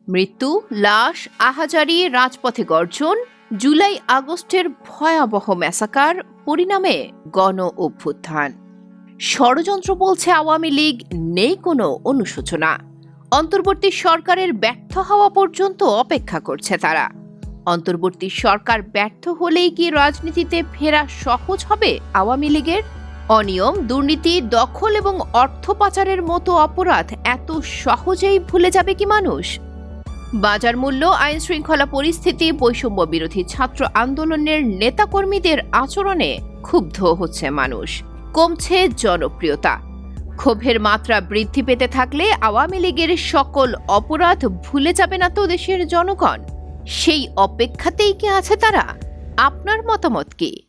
মৃত্যু, লাশ, আহাজারি, রাজপথে গর্জন, জুলাই আগস্টের ভয়াবহ ম্যাসাকার, পরিণামে গণ অভ্যুত্থান। ষড়যন্ত্র বলছে আওয়ামী লীগ, নেই কোনো অনুশোচনা। অন্তর্বর্তী সরকারের ব্যর্থ হওয়া পর্যন্ত অপেক্ষা করছে তারা। অন্তর্বর্তী সরকার ব্যর্থ হলেই কি রাজনীতিতে ফেরা সহজ হবে আওয়ামী লীগের? অনিয়ম, দুর্নীতি, দখল এবং অর্থ পাচারের মতো অপরাধ এত সহজেই ভুলে যাবে কি মানুষ? বাজার মূল্য, আইন শৃঙ্খলা পরিস্থিতি, বৈষম্য বিরোধী ছাত্র আন্দোলনের নেতাকর্মীদের আচরণে ক্ষুব্ধ হচ্ছে মানুষ। কমছে জনপ্রিয়তা। ক্ষোভের মাত্রা বৃদ্ধি পেতে থাকলে আওয়ামী লীগের সকল অপরাধ ভুলে যাবে না তো দেশের জনগণ? সেই অপেক্ষাতেই কি আছে তারা? আপনার মতামত কি?